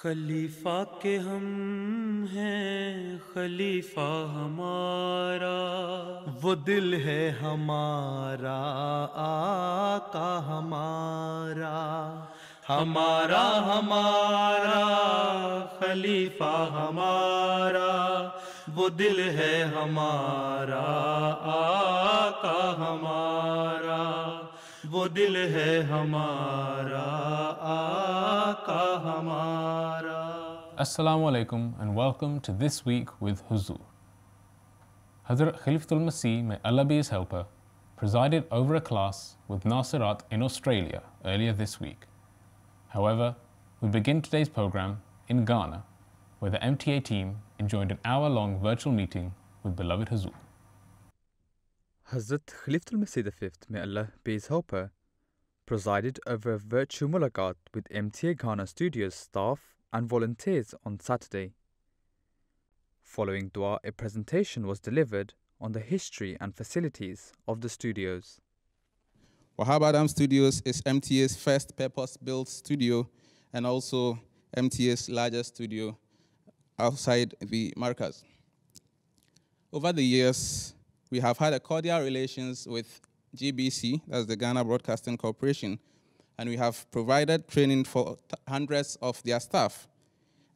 خلیفہ کے ہم ہیں خلیفہ ہمارا، وہ دل ہے ہمارا آقا ہمارا، ہمارا ہمارا خلیفہ ہمارا، وہ دل ہے ہمارا آقا ہمارا، وہ دل ہے ہمارا آقا ہمارا۔ Assalamu alaikum and welcome to This Week with Huzur. Hazrat Khalifatul Masih, may Allah be his helper, presided over a class with Nasirat in Australia earlier this week. However, we begin today's program in Ghana, where the MTA team enjoyed an hour-long virtual meeting with beloved Huzur. Hazrat Khalifatul Masih V, may Allah be his helper, presided over a virtual mulaqat with MTA Ghana Studios staff and volunteers on Saturday. Following dua, a presentation was delivered on the history and facilities of the studios. Wahab Adam Studios is MTA's first purpose-built studio and also MTA's largest studio outside the Markaz. Over the years, we have had a cordial relations with GBC, that's the Ghana Broadcasting Corporation, and we have provided training for hundreds of their staff.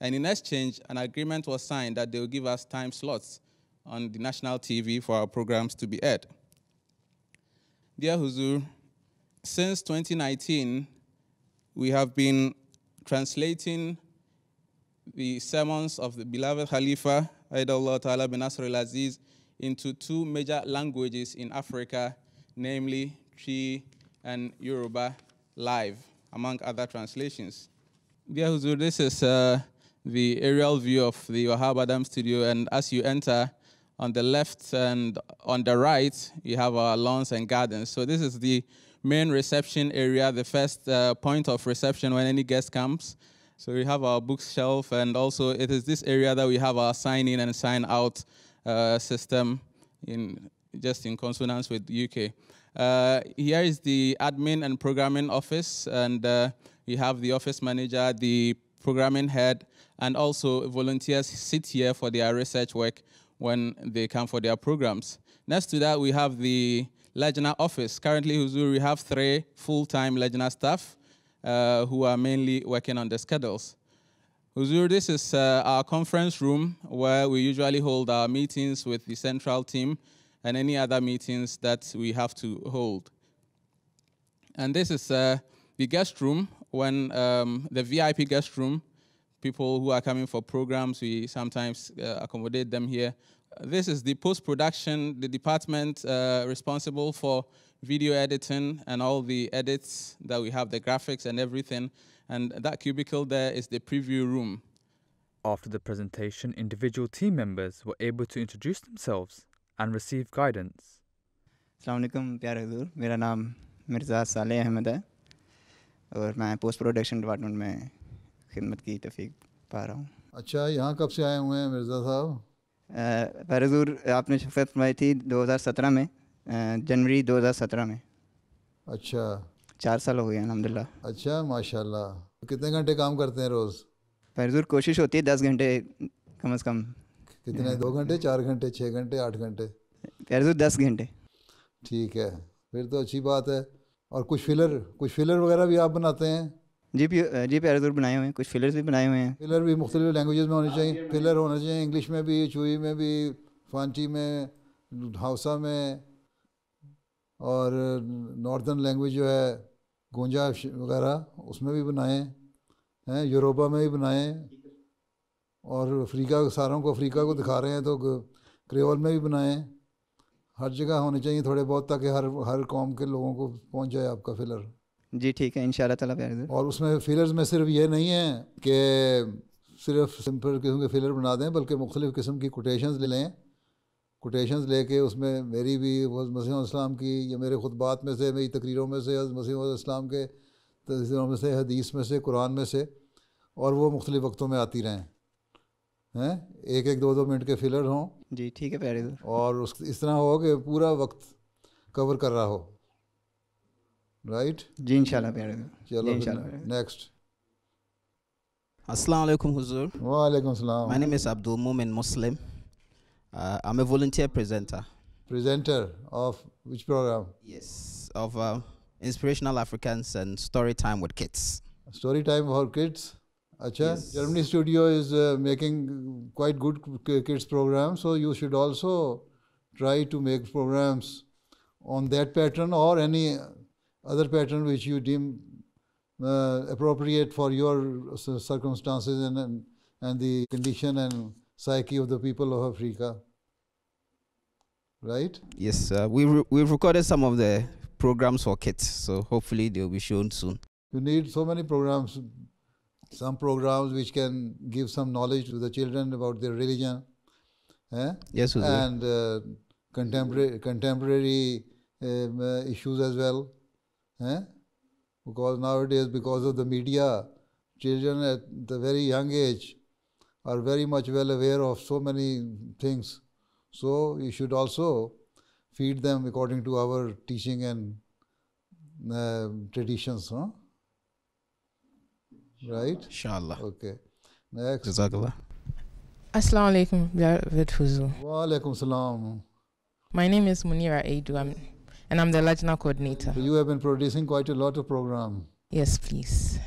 And in exchange, an agreement was signed that they will give us time slots on the national TV for our programs to be aired. Dear Huzur, since 2019, we have been translating the sermons of the beloved Khalifa, Aydallah Ta'ala bin Nasr al-Aziz, into two major languages in Africa, namely Twi and Yoruba, live, among other translations. Dear Huzur, this is the aerial view of the Wahab Adam studio, and as you enter, on the left and on the right, you have our lawns and gardens. So this is the main reception area, the first point of reception when any guest comes. So we have our bookshelf, and also it is this area that we have our sign-in and sign-out system, just in consonance with the UK. Here is the admin and programming office, and we have the office manager, the programming head, and also volunteers sit here for their research work when they come for their programs. Next to that, we have the Lajna office. Currently, Huzur, we have 3 full-time Lajna staff who are mainly working on the schedules. Huzur, this is our conference room where we usually hold our meetings with the central team and any other meetings that we have to hold. And this is the guest room, when the VIP guest room, people who are coming for programs, we sometimes accommodate them here. This is the post-production, the department responsible for video editing and all the edits that we have, the graphics and everything. And that cubicle there is the preview room. After the presentation, individual team members were able to introduce themselves and receive guidance. Assalamu alaikum, pyare Huzur. Mera naam Mirza Saleh Ahmed hai اور میں post production department میں خدمت کی توفیق پا رہا ہوں. اچھا، یہاں کب سے آئے ہوئے ہیں مرزا صاحب؟ پیارے حضور، آپ نے شفقت فرمائی تھی 2017 میں، جنوری 2017 میں. اچھا، 4 سال ہو گئے ہیں الحمدللہ. اچھا، ماشاء اللہ. کتنے گھنٹے کام کرتے ہیں روز؟ پیارے حضور، کوشش ہوتی ہے 10 گھنٹے کم از کم. کتنے؟ 2 گھنٹے، 4 گھنٹے، 6 گھنٹے، 8 گھنٹے؟ پیارے حضور 10 گھنٹے. ٹھیک ہے، پھر تو اچھی بات ہے. اور کچھ فلر وغیرہ بھی آپ بناتے ہیں؟ جی پیارے حضور بنائے ہوئے ہیں، کچھ فلرز بھی بنائے ہوئے ہیں. فلر بھی مختلف لینگویجز میں ہونے چاہیے. فلر ہونا چاہیے انگلش میں بھی، چوئی میں بھی، فانٹی میں، ہاؤسا میں، اور ناردرن لینگویج جو ہے گونجا وغیرہ اس میں بھی بنائیں ہیں، یوروپا میں بھی بنائیں، اور افریقہ ساروں کو افریقہ کو دکھا رہے ہیں تو کریول میں بھی بنائیں. ہر جگہ ہونے چاہیے تھوڑے بہت، تاکہ ہر قوم کے لوگوں کو پہنچ جائے آپ کا فلر. جی ٹھیک ہے، انشاءاللہ تعالیٰ پیارے حضور. اور اس میں فلرز میں صرف یہ نہیں ہے کہ صرف سمپل قسم کے فلر بنا دیں، بلکہ مختلف قسم کی کوٹیشنز لے لیں. کوٹیشنز لے کے اس میں میری بھی مسیح علیہ السلام کی، یا میرے خطبات میں سے، میری تقریروں میں سے، مسیح علیہ السلام کے تقریروں میں سے، حدیث میں سے، قرآن میں سے، اور وہ مختلف وقتوں میں آتی رہیں. ہیں 1-2 منٹ کے فلر ہوں. جی ٹھیک ہے پیارے حضور. اور اس طرح ہو کہ پورا وقت کور کر رہا ہو. رائٹ؟ جی انشاءاللہ پیارے حضور. چلو next. Assalamu alaikum, Huzur. Wa alaikum salam. My name is Abdul Mumin Muslim. I'm a volunteer presenter. Presenter of which program? Yes, of Inspirational Africans and Story Time with Kids. Story time for kids. Acha, Yes. Germany studio is making quite good kids programs, so you should also try to make programs on that pattern or any other pattern which you deem appropriate for your circumstances and the condition and psyche of the people of Africa. Right? Yes, we've recorded some of the programs for kids, so hopefully they'll be shown soon. You need so many programs, some programs which can give some knowledge to the children about their religion, Yes, Huzur. and contemporary issues as well. Because nowadays, because of the media, children at the very young age are very much well aware of so many things. So you should also feed them according to our teaching and traditions, right? Inshallah. Okay. Next. Jazakallah. Assalamu alaikum, Beloved Huzur. Wa alaikum salam. My name is Munira Aidu, and I'm the Lajna coordinator. So you have been producing quite a lot of programs. Yes, please.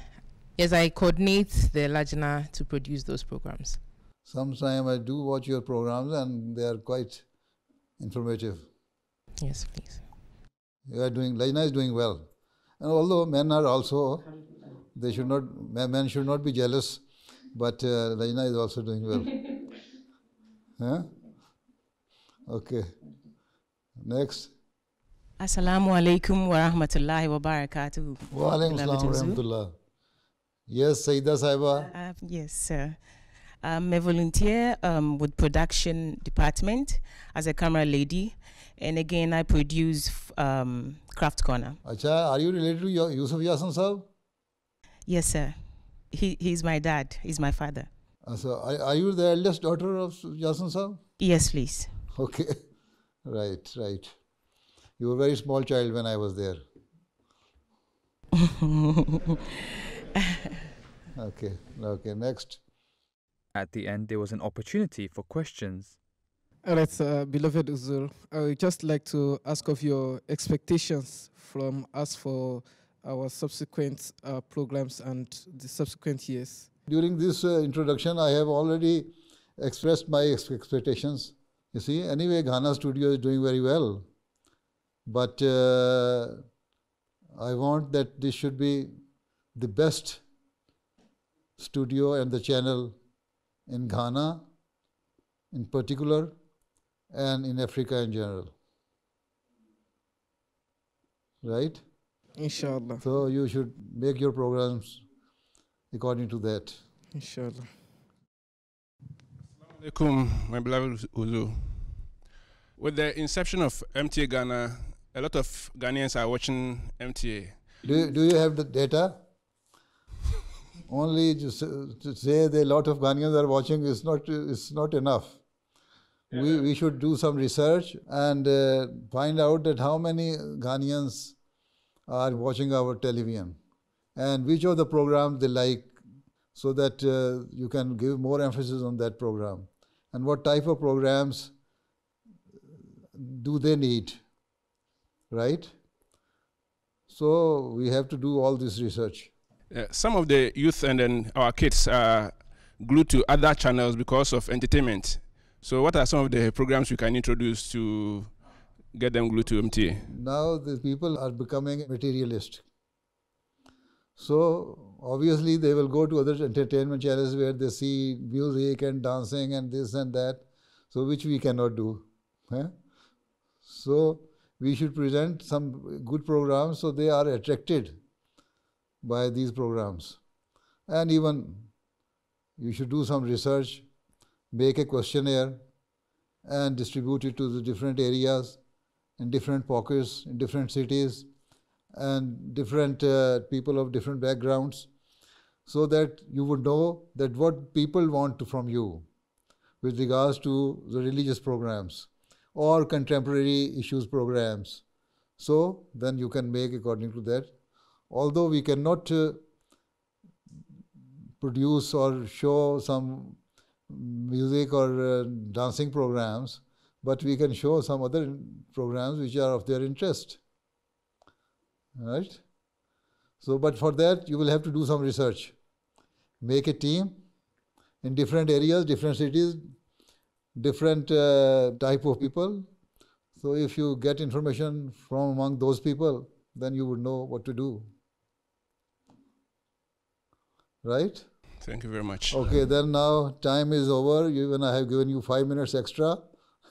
Yes, I coordinate the Lajna to produce those programs. Sometimes I do watch your programs and they are quite informative. Yes, please. You are doing, Lajna is doing well. And although men are also, men should not be jealous, but Lajna is also doing well. Okay. Next. Assalamu alaikum wa rahmatullahi wa barakatuh. Wa alaikum salam wa rahmatullah. Yes, Saida Saiba. Yes, sir. I'm a volunteer with production department as a camera lady. And again, I produce Craft Corner. Acha, are you related to Yusuf Yasin Sahab? Yes, sir. He's my dad. He's my father. So are you the eldest daughter of Yasin Sahab? Yes, please. Okay. Right. You were a very small child when I was there. Okay, next. At the end, there was an opportunity for questions. All right, beloved Huzur, I would just like to ask of your expectations from us for our subsequent programs and the subsequent years. During this introduction, I have already expressed my expectations. You see, anyway, Ghana Studio is doing very well. But I want that this should be the best studio and the channel in Ghana in particular and in Africa in general. Right? Inshallah. So you should make your programs according to that. Inshallah. Assalamu alaikum, my beloved Huzur. With the inception of MTA Ghana, a lot of Ghanaians are watching MTA. Do you have the data? Only to say that a lot of Ghanaians are watching is not enough. We should do some research and find out that how many Ghanaians are watching our television and which of the programs they like, so that you can give more emphasis on that program. And what type of programs do they need, right? So we have to do all this research. Some of the youth and then our kids are glued to other channels because of entertainment. So what are some of the programs we can introduce to get them glued to MTA? Now the people are becoming materialist. So obviously they will go to other entertainment channels where they see music and dancing and this and that, so which we cannot do. So we should present some good programs so they are attracted by these programs. And even you should do some research, make a questionnaire and distribute it to the different areas, in different pockets, in different cities, and different people of different backgrounds, so that you would know that what people want from you with regards to the religious programs or contemporary issues programs. So then you can make according to that. Although we cannot produce or show some music or dancing programs, but we can show some other programs which are of their interest. Right? So, but for that you will have to do some research. Make a team in different areas, different cities, different type of people. So if you get information from among those people, then you would know what to do. Right? Thank you very much. Okay, then now time is over. Even I have given you 5 minutes extra.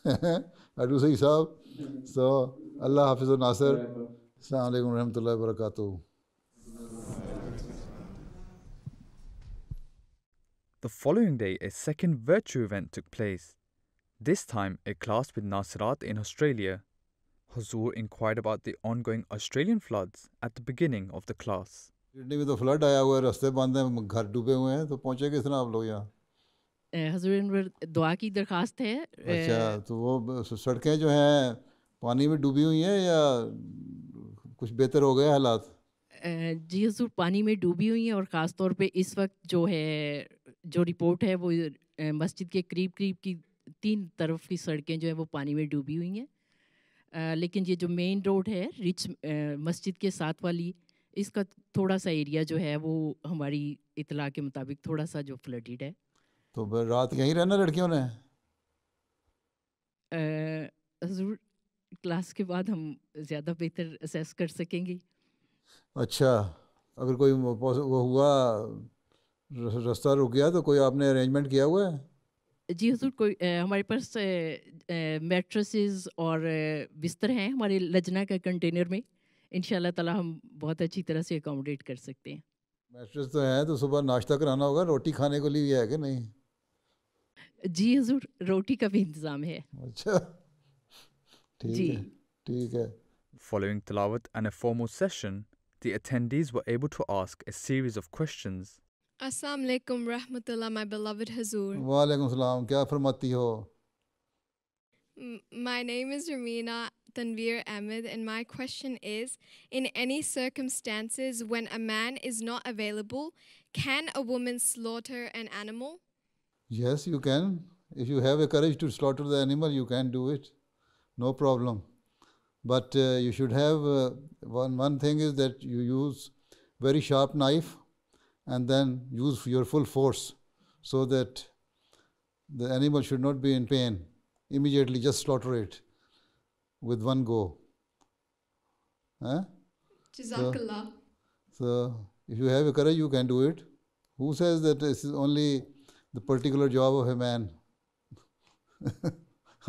Adusai Sahab. So, Allah Hafiz Nasir. Assalamu alaikum warahmatullahi wabarakatuh. The following day, a second virtual event took place. This time, a class with Nasirat in Australia. Huzur inquired about the ongoing Australian floods at the beginning of the class. Sydney में तो flood आया हुआ है, रास्ते बंद हैं, घर डूबे हुए हैं, तो पहुंचे किस तरह आप लोग यहाँ? हज़ूर दुआ की दरखास्त है। अच्छा, तो वो सड़कें जो हैं पानी में डूबी हुई हैं या कुछ बेहतर हो गए हालात? जी हज़ूर, पानी में डूबी हुई हैं और ख़ास तौर पे इस वक्त जो है जो रिपोर्ट है वो मस्जिद के करीब की 3 तरफ की सड़कें जो हैं वो पानी में डूबी हुई हैं। लेकिन ये जो मेन रोड है रिच मस्जिद के साथ वाली, इसका थोड़ा सा एरिया जो है वो हमारी इतला के मुताबिक थोड़ा सा जो फ्लडेड है। तो रात यहीं रहना लड़कियों ने? हज़ूर, क्लास के बाद हम ज़्यादा बेहतर असेस कर सकेंगे। अच्छा, अगर कोई वो हुआ रास्ता रुक गया तो कोई आपने अरेंजमेंट किया हुआ है? जी हज़ूर, कोई हमारे पास मैट्रेसेस और बिस्तर हैं हमारे लजना का कंटेनर में। इंशाल्लाह ताला हम बहुत अच्छी तरह से अकोमोडेट कर सकते हैं। मैट्रेस तो है, तो सुबह नाश्ता कराना होगा, रोटी खाने को लिए है कि नहीं? जी हज़ूर, रोटी का भी इंतज़ाम है। अच्छा, ठीक है, ठीक है। Following tilawat and a formal session, the attendees were able to ask a series of questions. Assalamu alaikum rahmatullah, my beloved Huzur. Wa alaikum salam, kya farmati ho? My name is Ramina Tanveer Ahmed, and my question is, in any circumstances when a man is not available, can a woman slaughter an animal? Yes, you can. If you have a courage to slaughter the animal, you can do it. No problem. But you should have, one thing is that you use very sharp knife and then use your full force so that the animal should not be in pain. Immediately just slaughter it with one go. Jazakallah. So if you have a courage, you can do it. Who says that this is only the particular job of a man?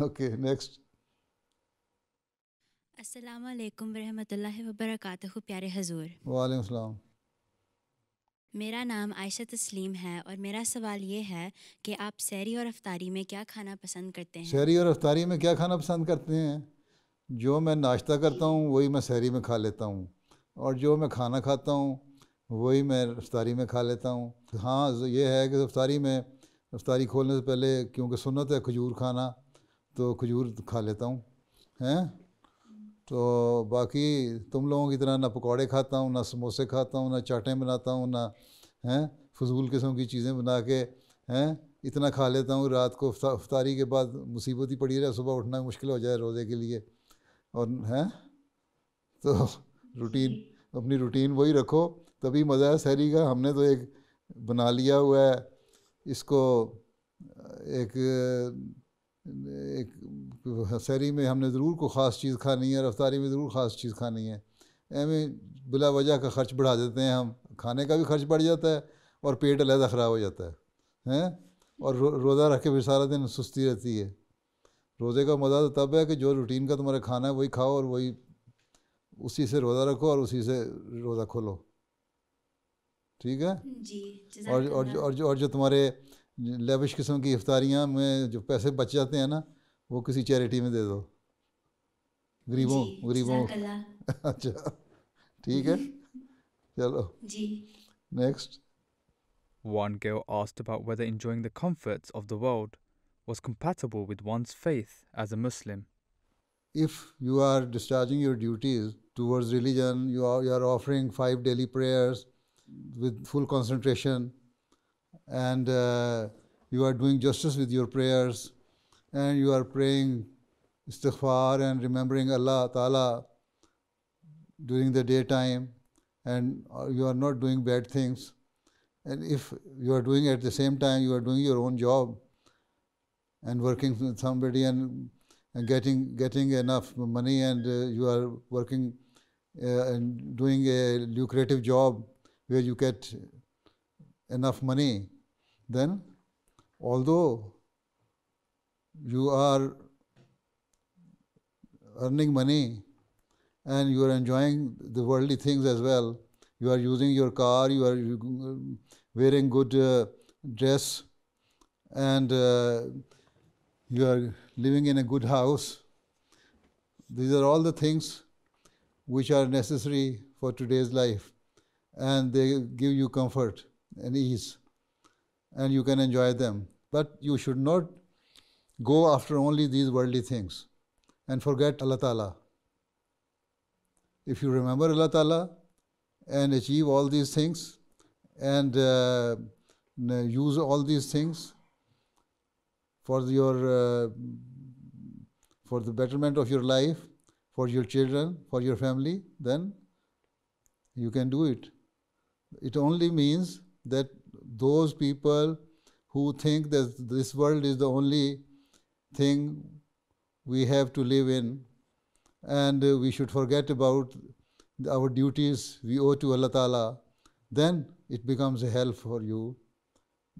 Okay, next. अस्सलाम वालेकुम रहमतुल्लाहि व बरकातहू प्यारे हजूर। वालेकुम सलाम। मेरा नाम आयशा तस्लीम है और मेरा सवाल ये है कि आप सहरी और अफ्तारी में क्या खाना पसंद करते हैं? सहरी और अफ्तारी में क्या खाना पसंद करते हैं? जो मैं नाश्ता करता हूँ वही मैं सहरी में खा लेता हूँ, और जो मैं खाना खाता हूँ वही मैं अफ्तारी में खा लेता हूँ। हाँ, ये है कि अफ्तारी खोलने से पहले क्योंकि सुन्नत है खजूर खाना, तो खजूर खा लेता हूँ, हैं? तो बाकी तुम लोगों की तरह ना पकौड़े खाता हूँ, ना समोसे खाता हूँ, ना चाटें बनाता हूँ, ना हैं फजूल किस्म की चीज़ें बना के हैं इतना खा लेता हूँ। रात को अफ्तारी के बाद मुसीबत ही पड़ी रहे, सुबह उठना मुश्किल हो जाए रोज़े के लिए, और हैं तो अपनी रूटीन वही रखो, तभी मज़ा है सहरी का। हमने तो एक बना लिया हुआ है इसको, एक सहरी में हमने ज़रूर कोई ख़ास चीज़ खानी है और अफ्तारी में ज़रूर ख़ास चीज़ खानी है। एवं बिला वजह का ख़र्च बढ़ा देते हैं हम, खाने का भी ख़र्च बढ़ जाता है और पेट अलहदा ख़राब हो जाता है, हैं? और रोज़ा रख के फिर सारा दिन सुस्ती रहती है। रोज़े का मज़ा तो तब है कि जो रूटीन का तुम्हारा खाना है वही खाओ और वही उसी से रोज़ा रखो और उसी से रोज़ा खोलो, ठीक है जी। और जो तुम्हारे लेविश किस्म की इफ्तारियाँ में जो पैसे बच जाते हैं ना, वो किसी चैरिटी में दे दो, गरीबों अच्छा ठीक है, चलो जी। Next. One girl asked about whether enjoying the comforts of the world was compatible with one's faith as a Muslim. If you are discharging your duties towards religion, you are offering 5 daily prayers with full concentration, and you are doing justice with your prayers, and you are praying istighfar and remembering Allah Ta'ala during the daytime, and you are not doing bad things. And if you are doing at the same time, you are doing your own job and working with somebody and getting enough money, and you are working and doing a lucrative job where you get enough money, then although you are earning money and you are enjoying the worldly things as well, you are using your car, you are wearing good dress, and you are living in a good house. These are all the things which are necessary for today's life, and they give you comfort and ease, and you can enjoy them. But you should not go after only these worldly things and forget Allah Ta'ala. If you remember Allah Ta'ala and achieve all these things and use all these things for the betterment of your life, for your children, for your family, then you can do it. It only means that those people who think that this world is the only thing we have to live in, and we should forget about our duties we owe to Allah Ta'ala, then it becomes a hell for you.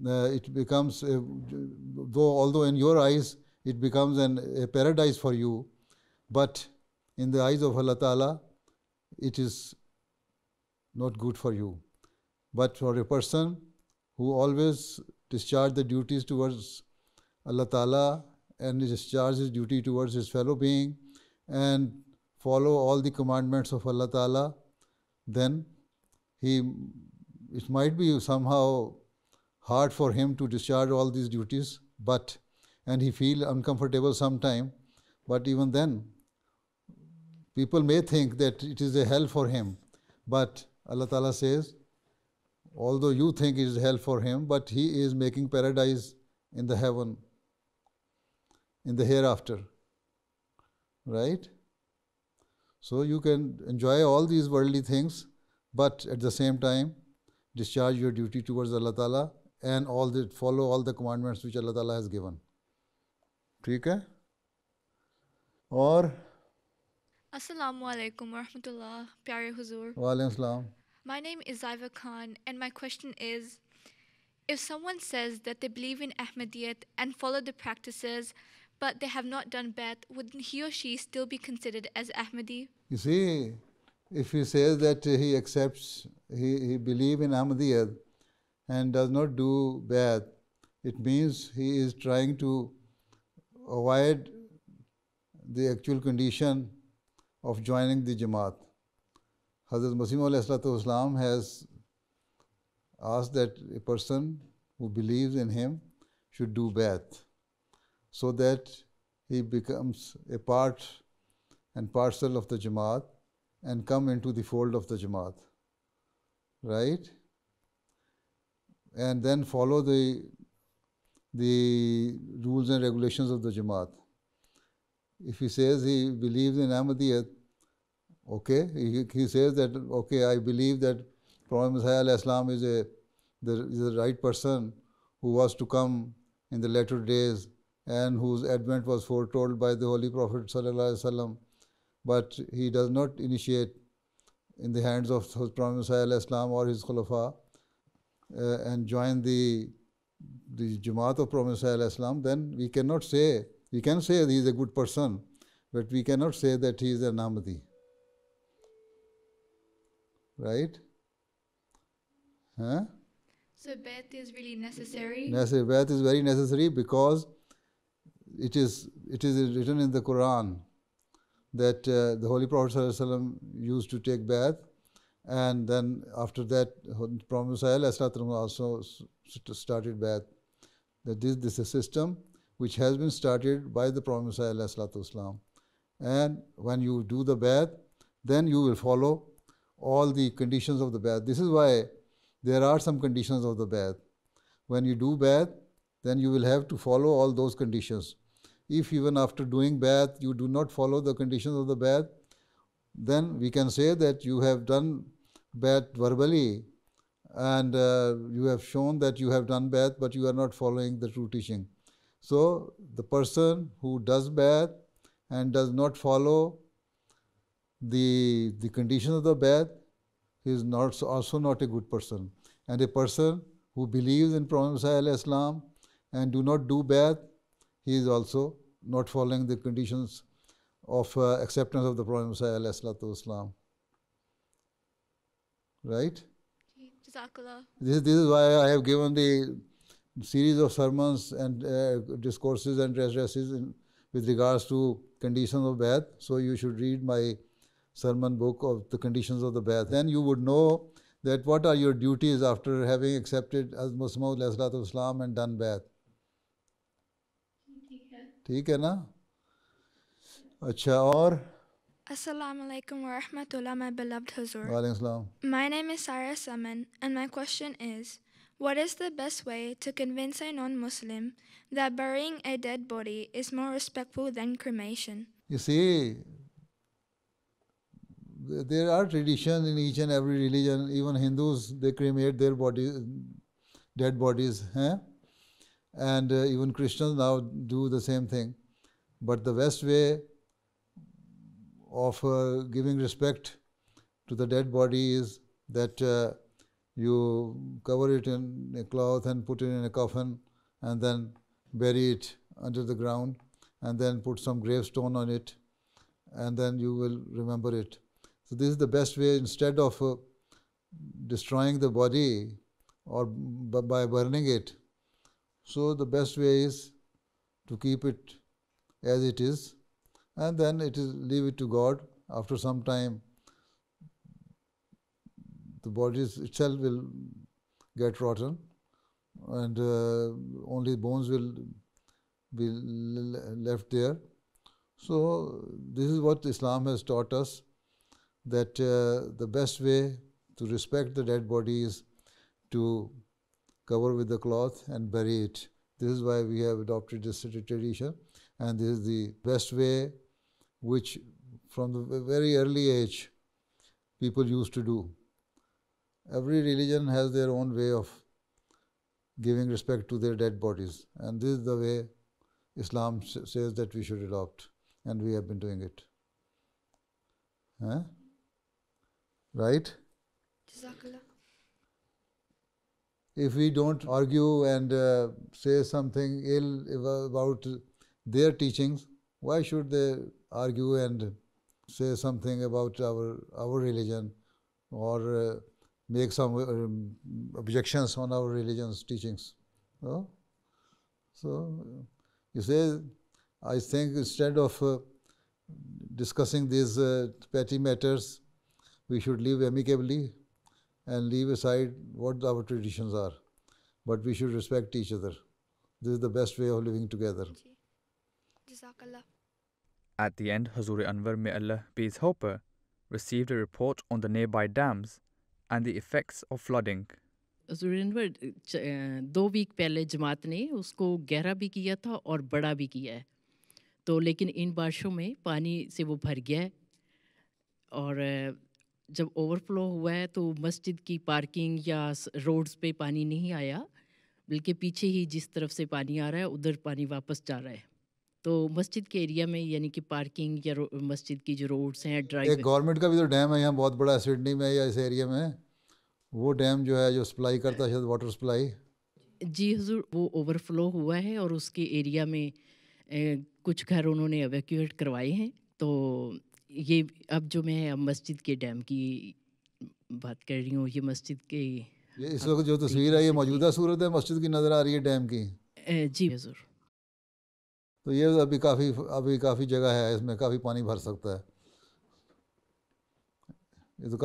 It becomes, although in your eyes it becomes a paradise for you, but in the eyes of Allah Ta'ala it is not good for you. But for a person who always discharge the duties towards Allah Ta'ala and discharge his duty towards his fellow being and follow all the commandments of Allah Ta'ala, then it might be somehow hard for him to discharge all these duties, and he feel uncomfortable sometime, but even then people may think that it is a hell for him. But Allah Ta'ala says, although you think it is hell for him, but he is making paradise in the heaven, in the hereafter. Right? So you can enjoy all these worldly things, but at the same time discharge your duty towards Allah Ta'ala and follow all the commandments which Allah Ta'ala has given. ٹھیک ہے؟ اور Assalamu alaikum wa rahmatullah, Pyare Huzur. Walaikum Assalam. My name is Zaiva Khan, and my question is, if someone says that they believe in Ahmadiyyat and follow the practices, but they have not done Bai'at, would he or she still be considered as Ahmadi? You see, if he says that he accepts, he believes in Ahmadiyyat and does not do Bai'at, it means he is trying to avoid the actual condition of joining the Jamaat. Hazrat Masih Maud ﷺ has asked that a person who believes in him should do Bai'at, so that he becomes a part and parcel of the Jamaat and come into the fold of the Jamaat, right? And then follow the rules and regulations of the Jamaat. If he says he believes in Ahmadiyyat, okay, he says that, okay, I believe that Prophet Messiah ﷺ is the right person who was to come in the latter days and whose advent was foretold by the Holy Prophet ﷺ, but he does not initiate in the hands of Prophet Messiah ﷺ or his Khulafa and join the Jamaat of Prophet Messiah ﷺ, then we can say he is a good person, but we cannot say that he is an Ahmadi. Right? Huh? So Bai'at is really necessary? Bai'at is very necessary because it is written in the Quran that the Holy Prophet ﷺ used to take Bai'at, and then after that Prophet Messiah ﷺ also started Bai'at. That this is a system which has been started by the Prophet Messiah ﷺ. And when you do the Bai'at, then you will follow all the conditions of the Bai'at. This is why there are some conditions of the Bai'at. when you do bath, then you will have to follow all those conditions. If even after doing bath you do not follow the conditions of the bath, then we can say that you have done bath verbally and you have shown that you have done bath, but you are not following the true teaching. So the person who does bath and does not follow the conditions of the bath is also not a good person. And a person who believes in Prophet Muhammad Islam and do not do bath, he is also not following the conditions of acceptance of the Prophet Muhammad Islam. Right? This is why I have given the series of sermons and discourses and addresses with regards to conditions of bath. So you should read my sermon book of the conditions of the bath. Then you would know that what are your duties after having accepted as Muhammad Islam and done bath. ٹھیک ہے نا؟ اچھا اور Assalamu alaikum wa rahmatullah, my beloved Huzur. Walaikum salam. My name is Sarah Saman, and my question is, what is the best way to convince a non-Muslim that burying a dead body is more respectful than cremation? You see, there are traditions in each and every religion. Even Hindus, they cremate their bodies, dead bodies, and even Christians now do the same thing. But the best way of giving respect to the dead body is that you cover it in a cloth and put it in a coffin and then bury it under the ground and then put some gravestone on it and then you will remember it. So this is the best way. Instead of destroying the body or by burning it, so the best way is to keep it as it is, and then leave it to God. After some time, the body itself will get rotten, and only bones will be left there. So this is what Islam has taught us, that the best way to respect the dead body is to cover with the cloth and bury it. This is why we have adopted this tradition, and this is the best way which from the very early age people used to do. Every religion has their own way of giving respect to their dead bodies, and this is the way Islam says that we should adopt, and we have been doing it. Right? Jazakallah. If we don't argue and say something ill about their teachings, why should they argue and say something about our religion or make some objections on our religion's teachings? So you say, I think instead of discussing these petty matters, we should live amicably and leave aside what our traditions are. But we should respect each other. This is the best way of living together. Jazakallah. At the end, Hazur Anwar, may Allah be his helper, received a report on the nearby dams and the effects of flooding. Hazur Anwar, 2 week पहले जमात ने उसको गहरा भी किया था और बड़ा भी किया है. तो लेकिन इन बारिशों में पानी से वो भर गया है और जब ओवरफ्लो हुआ है तो मस्जिद की पार्किंग या रोड्स पे पानी नहीं आया, बल्कि पीछे ही जिस तरफ से पानी आ रहा है उधर पानी वापस जा रहा है. तो मस्जिद के एरिया में यानी कि पार्किंग या मस्जिद की जो रोड्स हैं ड्राइव, एक गवर्नमेंट का भी तो डैम है यहाँ बहुत बड़ा सिडनी में या इस एरिया में, वो डैम जो है जो सप्लाई करता है शायद वाटर सप्लाई. जी हुजूर, वो ओवरफ्लो हुआ है और उसके एरिया में कुछ घर उन्होंने एवैक्यूएट करवाए हैं. तो ये अब जो मैं अब मस्जिद के डैम की बात कर रही हूँ, ये मस्जिद के ये इस वक्त जो तस्वीर है ये मौजूदा सूरत है मस्जिद की नज़र आ रही है डैम की. जी हुजूर. तो ये अभी काफ़ी जगह है, इसमें काफ़ी पानी भर सकता है. ये तो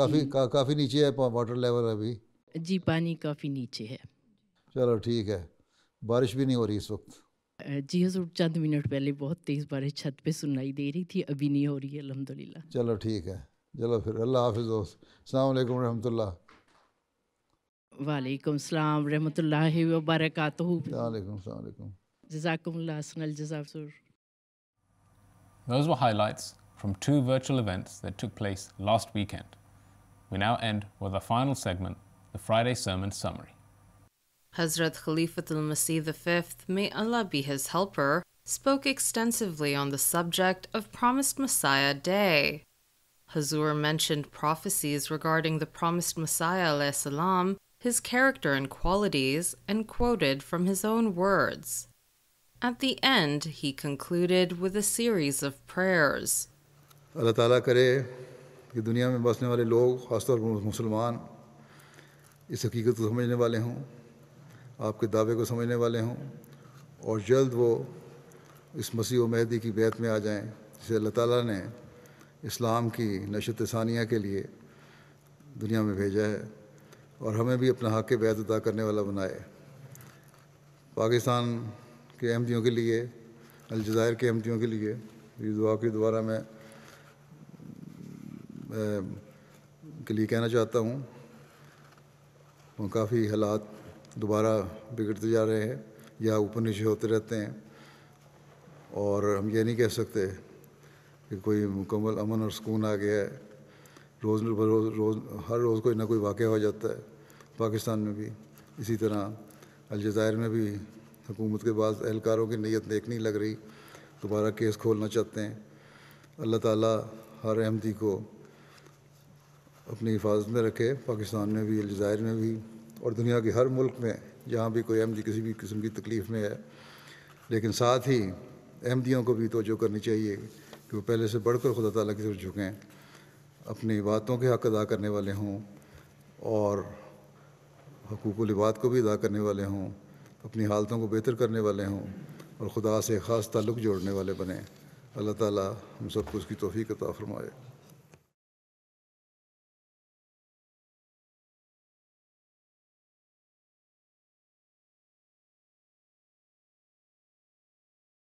काफ़ी नीचे है वाटर लेवल अभी. जी पानी काफ़ी नीचे है. चलो ठीक है, बारिश भी नहीं हो रही इस वक्त. जी हुजूर, चंद मिनट पहले बहुत तेज़ बारिश छत पे सुनाई दे रही थी, अभी नहीं हो रही है अल्हम्दुलिल्लाह. चलो ठीक है, चलो फिर अल्लाह हाफिज़. अस्सलाम वालेकुम रहमतुल्लाह. वालेकुम सलाम रहमतुल्लाहि व बरकातहू. Assalamualaikum. Assalamualaikum. Jazakumullah ahsanal jazaa Huzur. Those were highlights from 2 virtual events that took place last weekend. We now end with our final segment, the Friday Sermon Summary. Hazrat Khalifatul Masih V, may Allah be his helper, spoke extensively on the subject of Promised Messiah Day. Hazur mentioned prophecies regarding the promised Messiah alayhi salam, his character and qualities, and quoted from his own words. At the end, he concluded with a series of prayers. Allah Ta'ala करे कि दुनिया में बसने वाले लोग, खासतौर पर मुसलमान, इस हकीकत को समझने वाले हों, आपके दावे को समझने वाले हों, और जल्द वो इस मसीह व मेहदी की बैत में आ जाएं, जिसे अल्लाह ताला ने इस्लाम की नशत सानिया के लिए दुनिया में भेजा है, और हमें भी अपना हक़ बैत अदा करने वाला बनाए. पाकिस्तान के अहमदियों के लिए, अलजायर के अहमदियों के लिए ये दुआ की दोबारा मैं के लिए कहना चाहता हूँ. वो काफ़ी हालात दोबारा बिगड़ते जा रहे हैं या ऊपर नीचे होते रहते हैं, और हम ये नहीं कह सकते कि कोई मुकम्मल अमन और सुकून आ गया है. रोज़ हर रोज़ कोई ना कोई वाक़या हो जाता है. पाकिस्तान में भी इसी तरह अलजायर में भी हुकूमत के बाद एहलकारों की नीयत नेक नहीं लग रही, दोबारा केस खोलना चाहते हैं. अल्लाह ताला हर अहमदी को अपनी हिफाजत में रखे, पाकिस्तान में भी, अलजायर में भी, और दुनिया के हर मुल्क में जहाँ भी कोई अहमदी किसी भी किस्म की तकलीफ़ में है. लेकिन साथ ही अहमदियों को भी तवज्जो करनी चाहिए कि वो पहले से बढ़कर खुदा ताला की तरफ झुकें, अपनी बातों के हक़ अदा करने वाले हों और हुकूकुल इबाद को भी अदा करने वाले हों, अपनी हालतों को बेहतर करने वाले हों और खुदा से ख़ास ताल्लुक़ जोड़ने वाले बने. अल्लाह ताला हम सबको उसकी तौफ़ीक़ अता फ़रमाए.